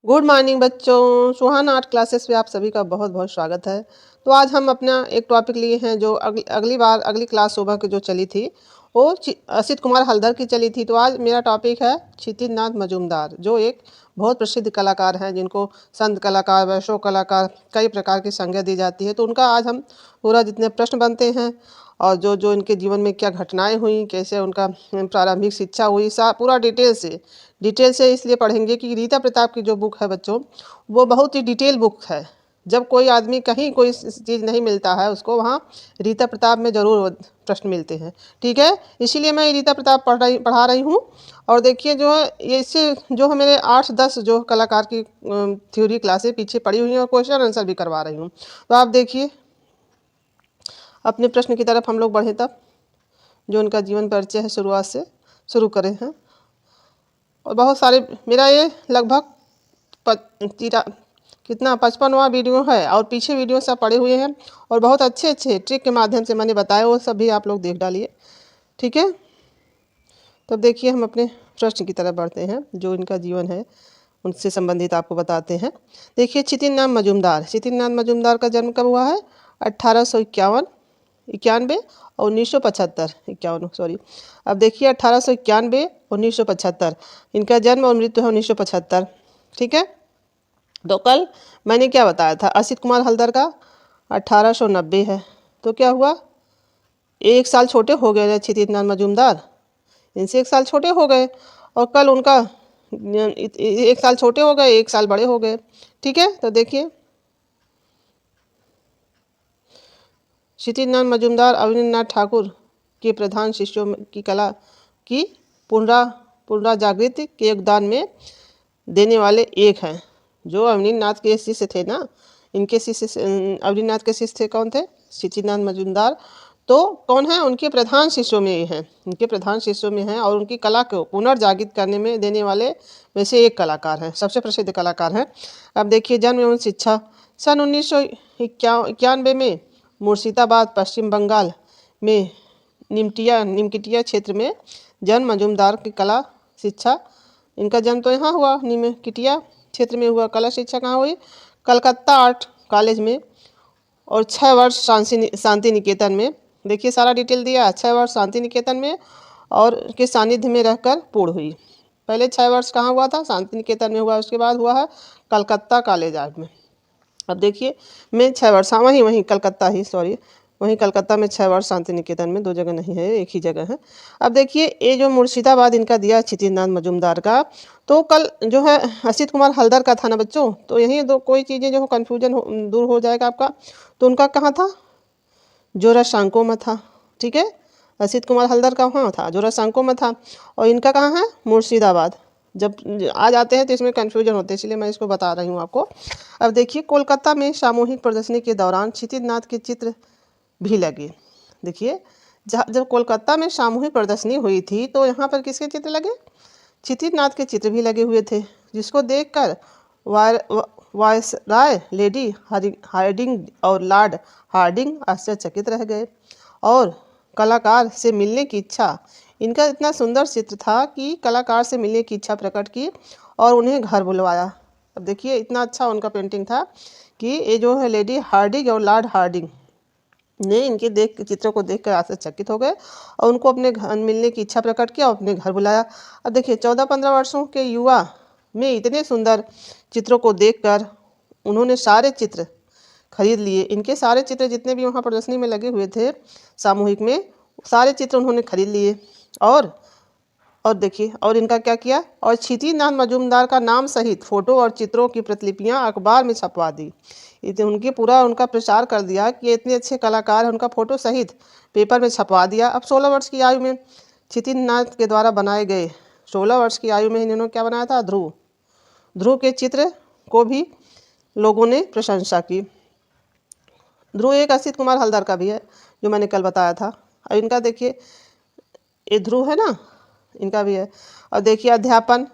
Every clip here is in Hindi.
गुड मॉर्निंग बच्चों, सुहाना आर्ट क्लासेस में आप सभी का बहुत बहुत स्वागत है। तो आज हम अपना एक टॉपिक लिए हैं जो अगली बार अगली क्लास सुबह की जो चली थी वो असित कुमार हल्दर की चली थी। तो आज मेरा टॉपिक है क्षितिज नाथ मजूमदार, जो एक बहुत प्रसिद्ध कलाकार हैं जिनको संत कलाकार, वैष्णव कलाकार कई प्रकार की संज्ञा दी जाती है। तो उनका आज हम पूरा जितने प्रश्न बनते हैं और जो जो इनके जीवन में क्या घटनाएं हुई, कैसे उनका प्रारंभिक शिक्षा हुई, पूरा डिटेल से इसलिए पढ़ेंगे कि रीता प्रताप की जो बुक है बच्चों, वो बहुत ही डिटेल बुक है। जब कोई आदमी कहीं कोई चीज़ नहीं मिलता है उसको, वहाँ रीता प्रताप में ज़रूर प्रश्न मिलते हैं। ठीक है, इसीलिए मैं रीता प्रताप पढ़ा रही हूँ। और देखिए जो है ये इससे जो है मेरे 8-10 जो कलाकार की थ्योरी क्लासें पीछे पड़ी हुई हैं और क्वेश्चन आंसर भी करवा रही हूँ। तो आप देखिए अपने प्रश्न की तरफ हम लोग बढ़े तब जो उनका जीवन परिचय है शुरुआत से शुरू करें हैं। और बहुत सारे मेरा ये लगभग कितना 55वां वीडियो है और पीछे वीडियो सब पड़े हुए हैं और बहुत अच्छे अच्छे ट्रिक के माध्यम से मैंने बताया, वो सब भी आप लोग देख डालिए। ठीक है, तब देखिए हम अपने प्रश्न की तरफ बढ़ते हैं जो इनका जीवन है उनसे संबंधित आपको बताते हैं। देखिए क्षितिज नाथ मजूमदार का जन्म कब हुआ है? 1891 और 1975 सॉरी। अब देखिए 1891 1975 इनका जन्म और मृत्यु है 1975। ठीक है, तो कल मैंने क्या बताया था, असित कुमार हल्दर का 1890 है। तो क्या हुआ, एक साल छोटे हो गए ना क्षितिज नाथ मजूमदार, इनसे एक साल छोटे हो गए। और कल उनका एक साल छोटे हो गए, एक साल बड़े हो गए। ठीक है, तो देखिए क्षितिज नाथ मजूमदार अवनींद्रनाथ ठाकुर के प्रधान शिष्यों की कला की पुनराजागृति के योगदान में देने वाले एक हैं। जो अवनींद्रनाथ के शिष्य थे ना, इनके शिष्य अवनींद्रनाथ के शिष्य थे, कौन थे? क्षितिज नाथ मजूमदार। तो कौन है? उनके प्रधान शिष्यों में हैं, उनके प्रधान शिष्यों में हैं और उनकी कला को पुनर्जागृत करने में देने वाले में से एक कलाकार हैं, सबसे प्रसिद्ध कलाकार हैं। अब देखिए जन्म एवं शिक्षा, सन 1991 में मुर्शिदाबाद पश्चिम बंगाल में निमटिया क्षेत्र में जन्म मजूमदार की कला शिक्षा, इनका जन्म तो यहाँ हुआ, निमटिया क्षेत्र में हुआ। कला शिक्षा कहाँ हुई? कलकत्ता आर्ट कॉलेज में। और 6 वर्ष शांति निकेतन में। देखिए सारा डिटेल दिया, 6 वर्ष शांति निकेतन में और के सानिध्य में रहकर पूर्ण हुई। पहले 6 वर्ष कहाँ हुआ था? शांति निकेतन में हुआ, उसके बाद हुआ है कलकत्ता कॉलेज आर्ट में। अब देखिए मैं 6 वर्ष, हाँ वहीं कलकत्ता ही, सॉरी वहीं कलकत्ता में 6 वर्ष, शांति निकेतन में, 2 जगह नहीं है, एक ही जगह है। अब देखिए ये जो मुर्शिदाबाद इनका दिया क्षितिज नाथ मजूमदार का, तो कल जो है असित कुमार हल्दर का था ना बच्चों, तो यही दो कोई चीज़ें जो कन्फ्यूजन दूर हो जाएगा आपका। तो उनका कहाँ था? जोरासांको में था। ठीक है, असित कुमार हल्दर का वहाँ था, जोरासांको में था। और इनका कहाँ है? मुर्शिदाबाद। जब आ जाते हैं तो इसमें कन्फ्यूजन होते हैं, इसलिए मैं इसको बता रही हूँ आपको। अब देखिए कोलकाता में सामूहिक प्रदर्शनी के दौरान क्षितिज नाथ के चित्र भी लगे। देखिए जब कोलकाता में सामूहिक प्रदर्शनी हुई थी तो यहाँ पर किसके चित्र लगे? क्षितिज नाथ के चित्र भी लगे हुए थे, जिसको देखकर वायसराय लेडी हार्डिंग और लॉर्ड हार्डिंग आश्चर्यचकित रह गए और कलाकार से मिलने की इच्छा, इनका इतना सुंदर चित्र था कि कलाकार से मिलने की इच्छा प्रकट की और उन्हें घर बुलवाया। अब देखिए इतना अच्छा उनका पेंटिंग था कि ये जो है लेडी हार्डिंग और लॉर्ड हार्डिंग ने इनके चित्रों को देखकर आश्चर्यचकित हो गए और उनको अपने घर मिलने की इच्छा प्रकट किया और अपने घर बुलाया। अब देखिए 14-15 वर्षों के युवा में इतने सुंदर चित्रों को देखकर उन्होंने सारे चित्र खरीद लिए। इनके सारे चित्र जितने भी वहाँ प्रदर्शनी में लगे हुए थे सामूहिक में, सारे चित्र उन्होंने खरीद लिए। और देखिए और इनका क्या किया, और क्षितिज नाथ मजूमदार का नाम सहित फोटो और चित्रों की प्रतिलिपियां अखबार में छपवा दी। उनका प्रचार कर दिया कि इतने अच्छे कलाकार हैं, उनका फोटो सहित पेपर में छपवा दिया। अब 16 वर्ष की आयु में क्षितिज नाथ के द्वारा बनाए गए 16 वर्ष की आयु में इन्होंने क्या बनाया था? ध्रुव के चित्र को भी लोगों ने प्रशंसा की। ध्रुव एक असित कुमार हल्दर का भी है जो मैंने कल बताया था। और इनका देखिए ये ध्रुव है ना, इनका भी है। और देखिए अध्यापन,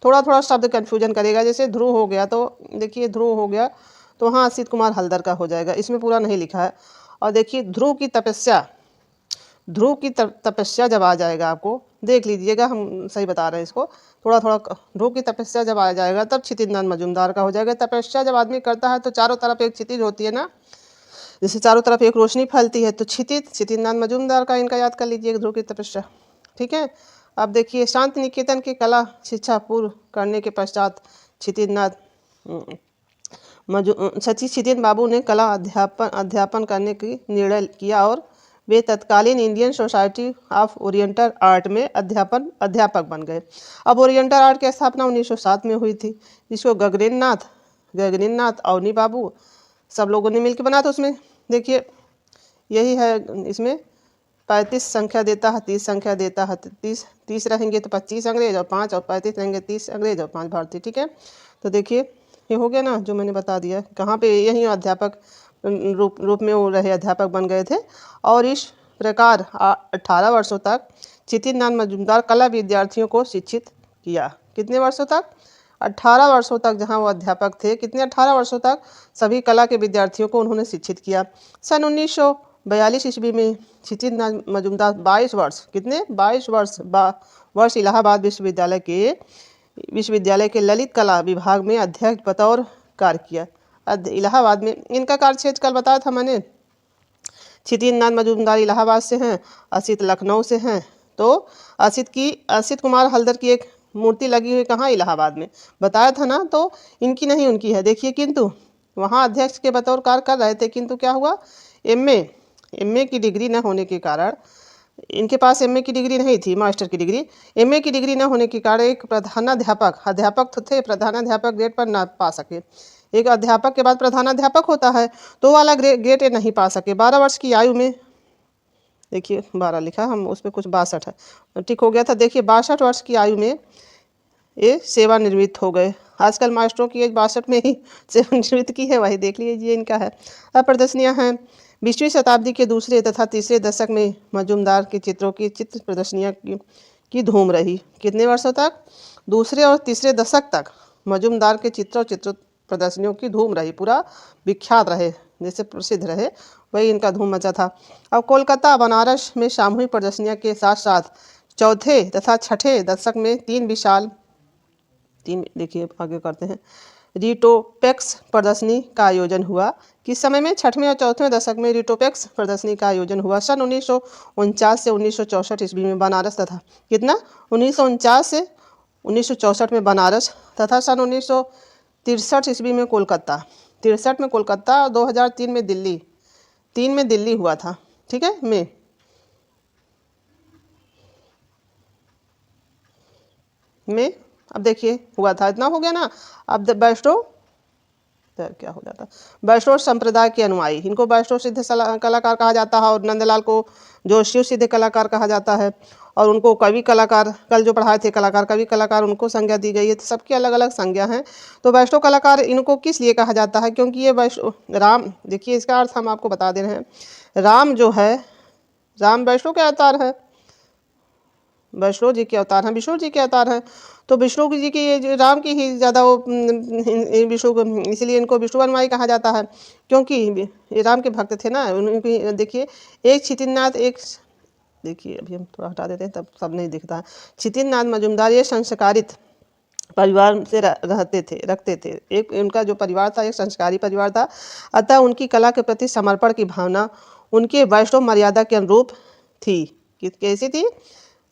थोड़ा थोड़ा शब्द कन्फ्यूजन करेगा, जैसे ध्रुव हो गया तो देखिए ध्रुव हो गया तो हाँ असित कुमार हल्दर का हो जाएगा, इसमें पूरा नहीं लिखा है। और देखिए ध्रुव की तपस्या ध्रुव की तपस्या जब आ जाएगा, आपको देख लीजिएगा, हम सही बता रहे हैं इसको, थोड़ा थोड़ा। ध्रुव की तपस्या जब आ जाएगा तब क्षितिज मजूमदार का हो जाएगा। तपस्या जब आदमी करता है तो चारों तरफ एक क्षितिज होती है ना, जैसे चारों तरफ एक रोशनी फैलती है, तो क्षितिज मजूमदार का इनका याद कर लीजिए, ध्रुव की तपस्या। ठीक है। अब देखिए, शांति निकेतन की कला शिक्षा पूर्ण करने के पश्चात सचिव क्षितिज बाबू ने कला अध्यापन करने की निर्णय किया और वे तत्कालीन Indian society of oriental art में अध्यापक बन गए। अब ओरिएंटल आर्ट की स्थापना 1907 में हुई थी, जिसको गगनेन्द्र नाथ अवनी बाबू सब लोगों ने मिलकर बना था। उसमें देखिए यही है, इसमें 35 संख्या देता है, 30 संख्या देता है, 30 रहेंगे तो 25 अंग्रेज और 5, और 35 रहेंगे 30 अंग्रेज और 5 भारतीय। ठीक है। तो देखिए ये हो गया ना, जो मैंने बता दिया, कहाँ पे यही अध्यापक रूप में वो रहे, अध्यापक बन गए थे। और इस प्रकार 18 वर्षों तक क्षितिज मजूमदार कला विद्यार्थियों को शिक्षित किया। कितने वर्षों तक? 18 वर्षों तक जहाँ वो अध्यापक थे। कितने? 18 वर्षों तक सभी कला के विद्यार्थियों को उन्होंने शिक्षित किया। सन 1942 ईस्वी में क्षितिज मजूमदार 22 वर्ष, कितने? 22 वर्ष इलाहाबाद विश्वविद्यालय के ललित कला विभाग में अध्यक्ष बतौर कार्य किया। इलाहाबाद में इनका कार्यक्षेत्र कल बताया था मैंने। क्षितिज मजूमदार इलाहाबाद से हैं, असित लखनऊ से हैं। तो असित कुमार हल्दर की एक मूर्ति लगी हुई कहाँ? इलाहाबाद में, बताया था ना। तो इनकी नहीं, उनकी है। देखिए, किंतु वहाँ अध्यक्ष के बतौर कार्य कर रहे थे, किंतु क्या हुआ, एमए की डिग्री न होने के कारण, इनके पास एमए की डिग्री नहीं थी, मास्टर की डिग्री। एमए की डिग्री न होने के कारण एक अध्यापक तो थे, प्रधानाध्यापक ग्रेड पर ना पा सके। एक अध्यापक के बाद प्रधानाध्यापक होता है, तो वाला ग्रेड नहीं पा सके। 12 वर्ष की आयु में, देखिए 12 लिखा, हम उसमें कुछ 62 है, ठीक हो गया था। देखिए 62 वर्ष की आयु में ये सेवानिवृत्त हो गए। आजकल मास्टरों की एज 62 में ही सेवानिवृत्त की है, वही देख लीजिए इनका है। अब प्रदर्शनियाँ हैं। 20वीं शताब्दी के दूसरे तथा तीसरे दशक में मजूमदार के चित्रों की चित्र प्रदर्शनियाँ की धूम रही। कितने वर्षों तक? दूसरे और तीसरे दशक तक मजूमदार के चित्र प्रदर्शनियों की धूम रही, पूरा विख्यात रहे, जैसे प्रसिद्ध रहे, वही इनका धूम मचा था। अब कोलकाता, बनारस में सामूहिक प्रदर्शनियों के साथ साथ चौथे तथा छठे दशक में देखिए आगे करते हैं, रिटोपेक्स प्रदर्शनी का आयोजन हुआ। किस समय में? छठवें और चौथे दशक में रिटोपेक्स प्रदर्शनी का आयोजन हुआ। सन 1949 से 1964 ईस्वी में बनारस तथा, कितना? 1949 से 1964 में बनारस तथा सन 1963 ईस्वी में कोलकाता, 63 में कोलकाता और 2003 में दिल्ली हुआ था। ठीक है। में अब देखिए हुआ था, इतना हो गया ना। अब क्या हो जाता, वैष्णव संप्रदाय के अनुयायी, इनको वैष्णव सिद्ध कलाकार कहा जाता है, और नंदलाल को जो शिव सिद्ध कलाकार कहा जाता है, और उनको कवि कलाकार, कल जो पढ़ाए थे कलाकार, कवि कलाकार, उनको संज्ञा दी गई है। तो सबकी अलग अलग संज्ञा हैं। तो वैष्णव कलाकार इनको किस लिए कहा जाता है? क्योंकि ये राम, देखिए इसका अर्थ हम आपको बता दे रहे हैं। राम जो है, राम वैष्णव के अवतार है, वैष्णव जी के अवतार हैं, विष्णु जी के अवतार हैं। तो विष्णु जी की, ये राम की ही ज़्यादा वो विष्णु, इसलिए इनको विष्णु अनुयायी कहा जाता है, क्योंकि ये राम के भक्त थे ना। उनकी देखिए, एक क्षितिज एक, देखिए अभी हम थोड़ा हटा देते हैं, तब सब नहीं दिखता है। क्षितिज मजूमदार ये संस्कारित परिवार से रखते थे। एक उनका जो परिवार था, एक संस्कारी परिवार था। अतः उनकी कला के प्रति समर्पण की भावना उनके वैष्णव मर्यादा के अनुरूप थी। कैसी थी?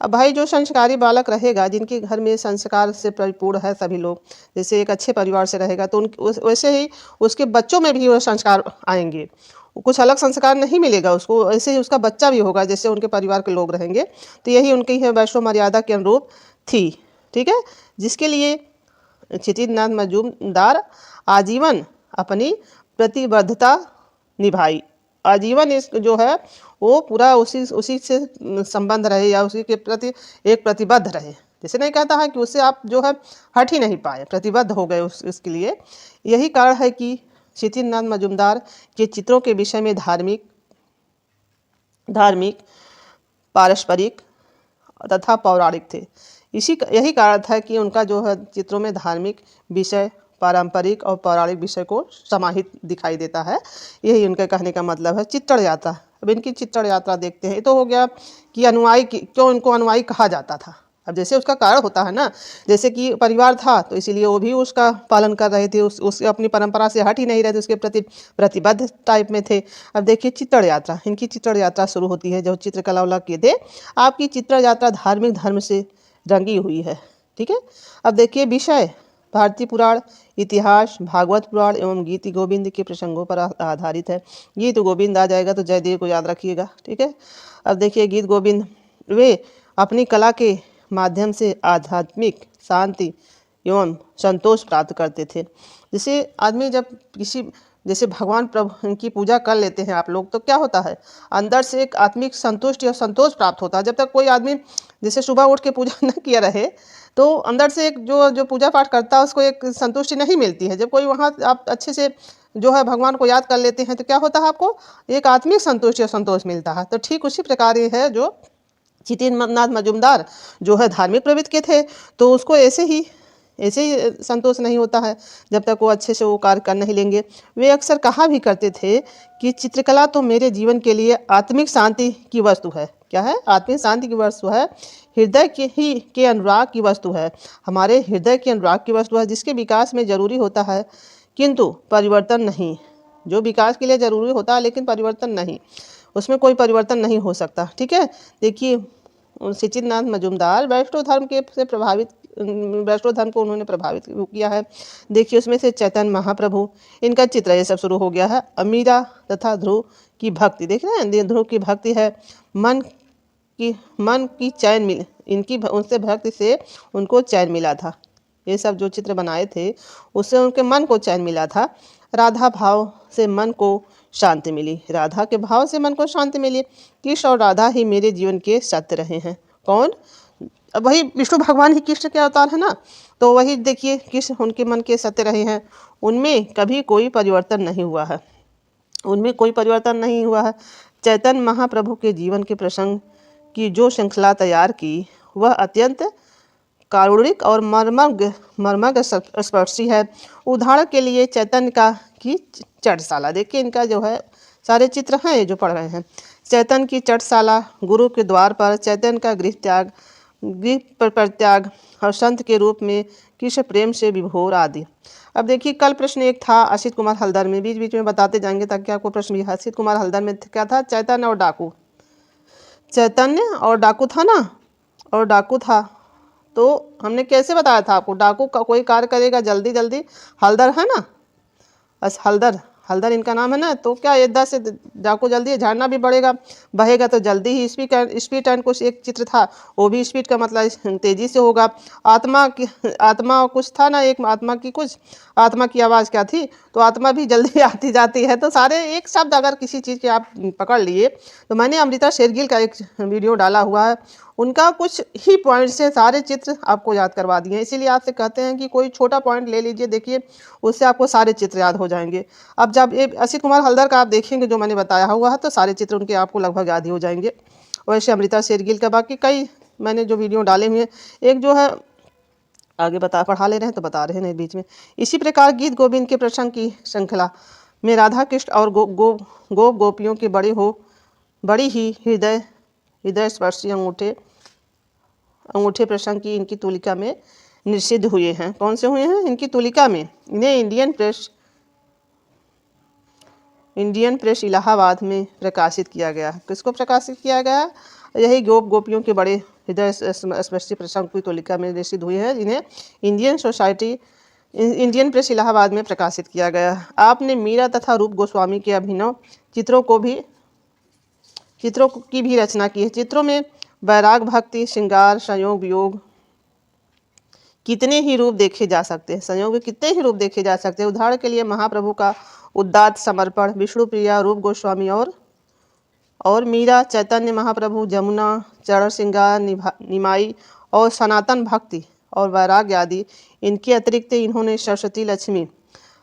अब भाई, जो संस्कारी बालक रहेगा, जिनके घर में संस्कार से परिपूर्ण है सभी लोग, जैसे एक अच्छे परिवार से रहेगा, तो वैसे ही उसके बच्चों में भी वो संस्कार आएंगे। कुछ अलग संस्कार नहीं मिलेगा उसको, ऐसे ही उसका बच्चा भी होगा, जैसे उनके परिवार के लोग रहेंगे। तो यही उनकी है वैष्णव मर्यादा के अनुरूप थी। ठीक है। जिसके लिए क्षितिज मजूमदार आजीवन अपनी प्रतिबद्धता निभाई। आजीवन इस जो है वो पूरा उसी से संबंध रहे, या उसी के प्रति एक प्रतिबद्ध रहे। जैसे नहीं कहता है कि उससे आप जो है हट ही नहीं पाए, प्रतिबद्ध हो गए इसके लिए। यही कारण है कि क्षितिज मजूमदार के चित्रों के विषय में धार्मिक, पारस्परिक तथा पौराणिक थे। यही कारण था कि उनका जो है चित्रों में धार्मिक विषय, पारंपरिक और पौराणिक विषय को समाहित दिखाई देता है। यही उनके कहने का मतलब है। चित्तड़ यात्रा, अब इनकी चित्तड़ यात्रा देखते हैं। ये तो हो गया कि अनुयायी क्यों इनको अनुयायी कहा जाता था। अब जैसे उसका कारण होता है ना, जैसे कि परिवार था तो इसीलिए वो भी उसका पालन कर रहे थे, उस अपनी परंपरा से हट ही नहीं रहे थे, उसके प्रति प्रतिबद्ध टाइप में थे। अब देखिए चित्तड़ यात्रा, इनकी चित्तड़ यात्रा शुरू होती है। जो चित्रकला वाला किए थे, आपकी चित्तड़ यात्रा धार्मिक धर्म से रंगी हुई है। ठीक है। अब देखिए विषय भारतीय पुराण, इतिहास, भागवत पुराण एवं गीत गोविंद के प्रसंगों पर आधारित है। गीत गोविंद आ जाएगा तो जयदेव को याद रखिएगा। ठीक है। अब देखिए गीत गोविंद, वे अपनी कला के माध्यम से आध्यात्मिक शांति एवं संतोष प्राप्त करते थे। जैसे आदमी जब किसी, जैसे भगवान प्रभु की पूजा कर लेते हैं आप लोग, तो क्या होता है, अंदर से एक आत्मिक संतुष्टि और संतोष प्राप्त होता है। जब तक कोई आदमी जैसे सुबह उठ के पूजा न किया रहे तो अंदर से एक जो पूजा पाठ करता है उसको एक संतुष्टि नहीं मिलती है। जब कोई वहाँ आप अच्छे से जो है भगवान को याद कर लेते हैं तो क्या होता है, आपको एक आत्मिक संतुष्टि और संतोष मिलता है। तो ठीक उसी प्रकार ये है, जो चित्तनाथ मजूमदार जो है धार्मिक प्रवृत्ति के थे, तो उसको ऐसे ही संतोष नहीं होता है जब तक वो अच्छे से वो कार्य कर नहीं लेंगे। वे अक्सर कहा भी करते थे कि चित्रकला तो मेरे जीवन के लिए आत्मिक शांति की वस्तु है। क्या है? आत्मिक शांति की वस्तु है, हृदय के अनुराग की वस्तु है, हमारे हृदय के अनुराग की वस्तु है, जिसके विकास में जरूरी होता है किंतु परिवर्तन नहीं। जो विकास के लिए जरूरी होता है लेकिन परिवर्तन नहीं, उसमें कोई परिवर्तन नहीं हो सकता। ठीक है। देखिए चित्तनाथ मजूमदार वैष्णव धर्म वैष्णव धर्म को उन्होंने प्रभावित किया है। देखिए उसमें से चैतन्य महाप्रभु, इनका चित्र ये सब शुरू हो गया है। अमीरा तथा ध्रुव की भक्ति, देख रहे हैं, ध्रुव की भक्ति है, मन की चैन मिल, इनकी उनसे भक्ति से उनको चैन मिला था। ये सब जो चित्र बनाए थे उससे उनके मन को चैन मिला था। राधा भाव से मन को शांति मिली, राधा के भाव से मन को शांति मिली। कृष्ण और राधा ही मेरे जीवन के सत्य रहे हैं। कौन? अब वही विष्णु भगवान ही कृष्ण के अवतार है ना, तो वही देखिए कृष्ण उनके मन के सत्य रहे हैं। उनमें कभी कोई परिवर्तन नहीं हुआ है, उनमें कोई परिवर्तन नहीं हुआ है। चैतन्य महाप्रभु के जीवन के प्रसंग की जो श्रृंखला तैयार की वह अत्यंत कारुणिक और मर्मग स्पर्शी है। उदाहरण के लिए चैतन्य का की चटशाला, देखिए इनका जो है सारे चित्र हैं ये जो पढ़ रहे हैं। चैतन्य की चटशाला, गुरु के द्वार पर चैतन्य का गृह परित्याग और संत के रूप में कृष्ण प्रेम से विभोर आदि। अब देखिए कल प्रश्न एक था असित कुमार हल्दर में, बीच बीच में बताते जाएंगे ताकि आपको प्रश्न भी। असित कुमार हल्दर में क्या था? चैतन्य और डाकू, चैतन्य और डाकू था ना, और डाकू था तो हमने कैसे बताया था आपको, डाकू का कोई कार्य करेगा जल्दी जल्दी, हल्दर है ना, बस हल्दर इनका नाम है ना, तो क्या ये से डाकू जल्दी झाड़ना भी पड़ेगा, बहेगा तो जल्दी ही। स्पीड एंड कुछ एक चित्र था, वो भी स्पीड का मतलब तेजी से होगा। आत्मा कुछ था ना, एक आत्मा की कुछ, आत्मा की आवाज़ क्या थी, तो आत्मा भी जल्दी आती जाती है। तो सारे एक शब्द अगर किसी चीज़ के आप पकड़ लिए, तो मैंने अमृता शेरगिल का एक वीडियो डाला हुआ है, उनका कुछ ही पॉइंट से सारे चित्र आपको याद करवा दिए हैं। इसीलिए आपसे कहते हैं कि कोई छोटा पॉइंट ले लीजिए, देखिए उससे आपको सारे चित्र याद हो जाएंगे। अब जब ये असित कुमार हल्दर का आप देखेंगे जो मैंने बताया हुआ है, तो सारे चित्र उनके आपको लगभग याद ही हो जाएंगे। वैसे अमृता शेरगिल का बाकी कई मैंने जो वीडियो डाले हुए हैं, एक जो है आगे पढ़ा ले रहे हैं तो बता रहे हैं बीच में। इसी प्रकार गीत गोविंद के प्रसंग की श्रृंखला में राधा कृष्ण और गोपियों के बड़ी ही हृदय स्पर्शी अंगूठे प्रसंग की इनकी तुलिका में निषिद्ध हुए हैं। कौन से हुए हैं? इनकी तुलिका में। इन्हें इंडियन प्रेस इलाहाबाद में प्रकाशित किया गया। किसको प्रकाशित किया गया? यही गोपियों के बड़े हृदय स्पर्शी प्रसंग की तुलिका में निषिद्ध हुए हैं, जिन्हें इंडियन प्रेस इलाहाबाद में प्रकाशित किया गया। आपने मीरा तथा रूप गोस्वामी के अभिनव चित्रों की भी रचना की है। चित्रों में वैराग, भक्ति, श्रृंगार, संयोग, वियोग कितने ही रूप देखे जा सकते हैं। संयोग में कितने ही रूप देखे जा सकते हैं। उदाहरण के लिए महाप्रभु का उदात्त समर्पण, विष्णु प्रिया, रूप गोस्वामी और मीरा, चैतन्य महाप्रभु, जमुना, चरण श्रृंगार, निमाई और सनातन भक्ति और वैराग्य आदि। इनके अतिरिक्त इन्होंने सरस्वती, लक्ष्मी,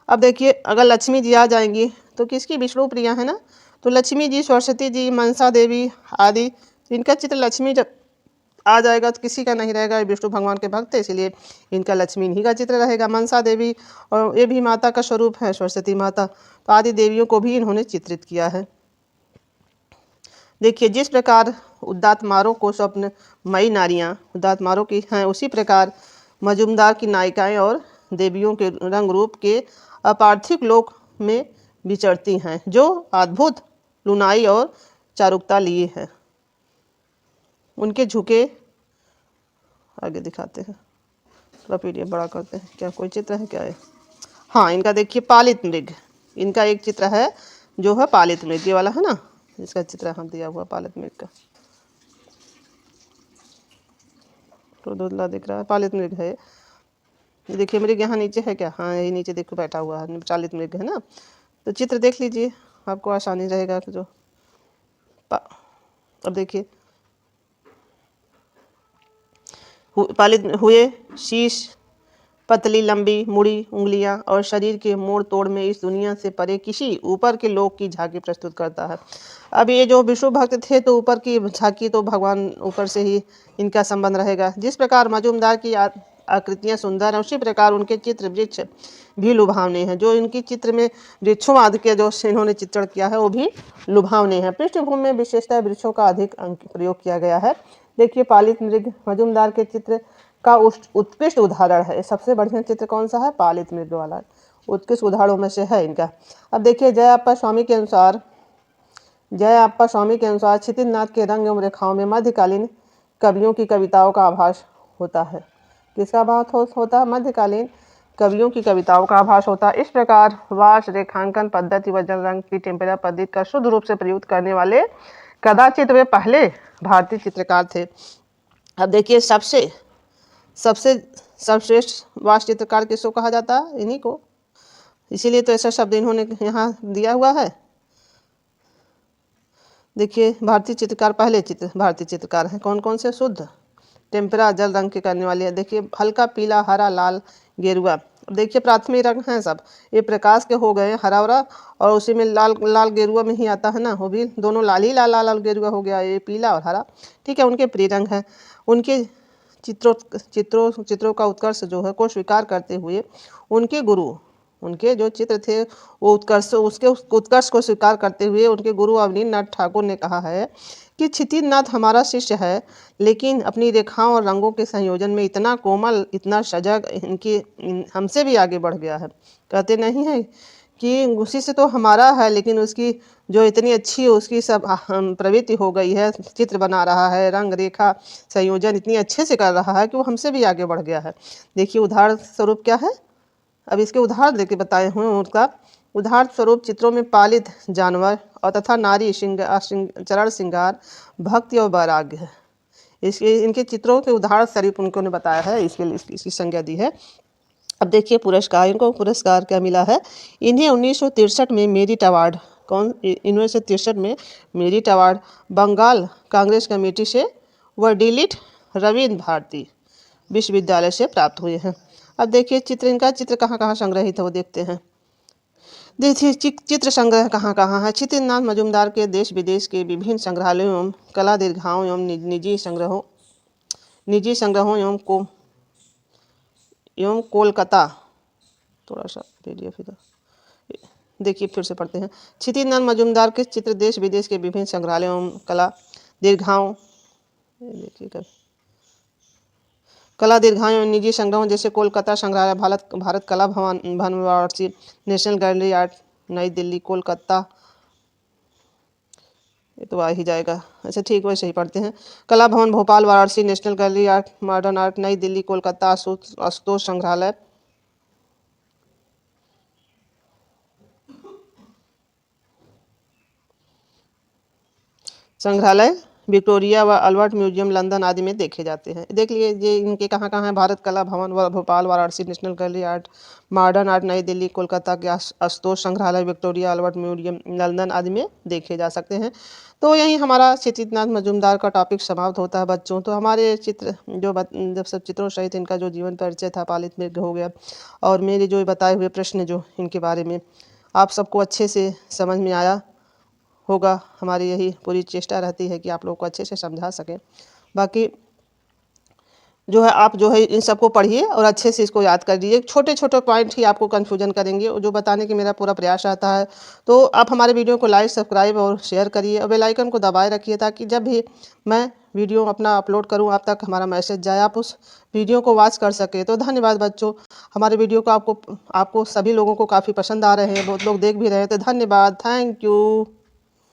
अब देखिए अगर लक्ष्मी जी आ जाएंगी तो किसकी? विष्णु प्रिया है ना, तो लक्ष्मी जी, सरस्वती जी, मनसा देवी आदि, इनका चित्र लक्ष्मी जब आ जाएगा तो किसी का नहीं रहेगा। विष्णु भगवान के भक्त है, इसलिए इनका लक्ष्मी इन्हीं का चित्र रहेगा। मनसा देवी, और ये भी माता का स्वरूप है, सरस्वती माता। तो आदि देवियों को भी इन्होंने चित्रित किया है। देखिए, जिस प्रकार उदात्त मारों को स्वप्नमयी नारियां उदात्त मारों की हैं, उसी प्रकार मजुमदार की नायिकाएं और देवियों के रंग रूप के अपार्थिव लोक में विचरती हैं, जो अद्भुत लुनाई और चारुकता लिए हैं। उनके झुके, आगे दिखाते हैं, थोड़ा पीडीएफ बड़ा करते हैं। क्या कोई चित्र है क्या है? हाँ, इनका देखिए पालित मृग, इनका एक चित्र है जो है पालित मृग, ये वाला है ना, इसका चित्र हम दिया हुआ पालित मृग का, तो धुंधला दिख रहा है, पालित मृग है। ये देखिए मृग यहाँ नीचे है क्या? हाँ, यही नीचे देखो बैठा हुआ है, पालित मृग है ना। तो चित्र देख लीजिए, आपको आसानी रहेगा कि जो अब देखिए, पालित हुए शीश, पतली लंबी मुड़ी उंगलियां और शरीर के मोड़ तोड़ में इस दुनिया से परे किसी ऊपर के लोक की झांकी प्रस्तुत करता है। अब ये जो विष्णु भक्त थे तो ऊपर की झांकी तो भगवान ऊपर से ही इनका संबंध रहेगा। जिस प्रकार मजूमदार की आकृतियां सुंदर हैं, उसी प्रकार उनके चित्र वृक्ष भी लुभावने हैं। जो इनकी चित्र में वृक्षों आदि के जो इन्होंने चित्रण किया है वो भी लुभावने हैं। पृष्ठभूमि में विशेषतः वृक्षों का अधिक प्रयोग किया गया है। देखिए, पालित मृग मजूमदार के चित्र का उत्कृष्ट उदाहरण है। सबसे बढ़िया चित्र कौन सा है? पालित मृग वाला, उत्कृष्ट उदाहरणों में से है इनका। अब देखिए, जय अप्पा स्वामी के अनुसार क्षितिज के रंग एवं रेखाओं में मध्यकालीन कवियों की कविताओं का आभास होता है। किसका आभास होता है? मध्यकालीन कवियों की कविताओं का आभास होता है। इस प्रकार वाश रेखांकन पद्धति व जल रंग की टेम्परा पद्धति का शुद्ध रूप से प्रयुक्त करने वाले कदाचित वे पहले भारतीय चित्रकार थे। अब देखिए, सबसे सर्वश्रेष्ठ वाश चित्रकार किसको कहा जाता है? इन्हीं को, इसीलिए तो ऐसा शब्द इन्होंने यहाँ दिया हुआ है। देखिए, भारतीय चित्रकार, पहले भारतीय चित्रकार हैं कौन कौन से? शुद्ध टेम्परा जल रंग के करने वाले हैं। देखिए, हल्का पीला, हरा, लाल, गेरुआ। देखिए, प्राथमिक रंग हैं सब, ये प्रकाश के हो गए, हरा वरा, और उसी में लाल लाल गेरुआ में ही आता है ना, वो भी दोनों लाल ही लाल लाल गेरुआ हो गया, ये पीला और हरा। ठीक है, उनके प्रिय रंग हैं। उनके चित्रों का उत्कर्ष जो है को स्वीकार करते हुए उनके गुरु, उनके जो चित्र थे वो उसके उत्कर्ष को स्वीकार करते हुए उनके गुरु अवनींद्रनाथ ठाकुर ने कहा है कि क्षितिज हमारा शिष्य है, लेकिन अपनी रेखाओं और रंगों के संयोजन में इतना कोमल, इतना सजग, हमसे भी आगे बढ़ गया है। कहते नहीं है कि उसी से तो हमारा है, लेकिन उसकी जो इतनी अच्छी उसकी सब प्रवृत्ति हो गई है, चित्र बना रहा है, रंग रेखा संयोजन इतनी अच्छे से कर रहा है कि वो हमसे भी आगे बढ़ गया है। देखिए, उदाहरण स्वरूप क्या है? अब इसके उदाहरण देके बताए हुए उनका उदाहरण स्वरूप चित्रों में पालित जानवर और तथा नारी चरण श्रृंगार, भक्ति और वैराग्य है। इनके चित्रों के उदाहरण स्वरूप उनको ने बताया है, इसकी संज्ञा दी है। अब देखिए, इनको पुरस्कार क्या मिला है? इन्हें 1963 में मेरिट अवार्ड, 1963 में merit award Bengal Congress committee से व डिलीट रविंद्र भारती विश्वविद्यालय से प्राप्त हुए हैं। अब देखिए, इनका चित्र कहाँ कहाँ संग्रहित है वो देखते हैं। देखिए, चित्र संग्रह कहाँ कहाँ है? क्षितिज मजूमदार के देश विदेश के विभिन्न संग्रहालयों एवं कला दीर्घाओं एवं निजी संग्रहों एवं कोलकाता, थोड़ा सा पीडीएफ इधर देखिए, फिर से पढ़ते हैं। क्षितिज मजूमदार के चित्र देश विदेश के विभिन्न संग्रहालयों एवं कला दीर्घाओं, देखिए कला दीर्घाओं एवं निजी संग्रहों जैसे कोलकाता संग्रहालय, भारत कला भवन वाराणसी, नेशनल गैलरी आर्ट नई दिल्ली कोलकाता, ये तो आ ही जाएगा। अच्छा ठीक, वैसे ही पढ़ते हैं। कला भवन Bhopal Varanasi, national gallery art modern art नई दिल्ली कोलकाता, आशुतोष संग्रहालय विक्टोरिया व अल्बर्ट म्यूजियम लंदन आदि में देखे जाते हैं। देख लिए ये इनके कहाँ कहाँ हैं? भारत कला भवन Bhopal Varanasi, national gallery art modern art नई दिल्ली कोलकाता के आशुतोष संग्रहालय विक्टोरिया अल्बर्ट म्यूजियम लंदन आदि में देखे जा सकते हैं। तो यही हमारा क्षितिज मजूमदार का टॉपिक समाप्त होता है बच्चों। तो हमारे चित्र जब सब चित्रों सहित इनका जो जीवन परिचय था, पालित मृग हो गया, और मेरे जो बताए हुए प्रश्न जो इनके बारे में आप सबको अच्छे से समझ में आया होगा। हमारी यही पूरी चेष्टा रहती है कि आप लोग को अच्छे से समझा सकें। बाकी जो है आप जो है इन सबको पढ़िए और अच्छे से इसको याद कर लीजिए। छोटे छोटे पॉइंट ही आपको कन्फ्यूजन करेंगे, जो बताने की मेरा पूरा प्रयास रहता है। तो आप हमारे वीडियो को लाइक, सब्सक्राइब और शेयर करिए और बेल आइकन को दबाए रखिए, ताकि जब भी मैं वीडियो अपना अपलोड करूं आप तक हमारा मैसेज जाए, आप उस वीडियो को वॉच कर सके। तो धन्यवाद बच्चों, हमारे वीडियो को आपको आपको सभी लोगों को काफ़ी पसंद आ रहे हैं, बहुत लोग देख भी रहे हैं, तो धन्यवाद, थैंक यू।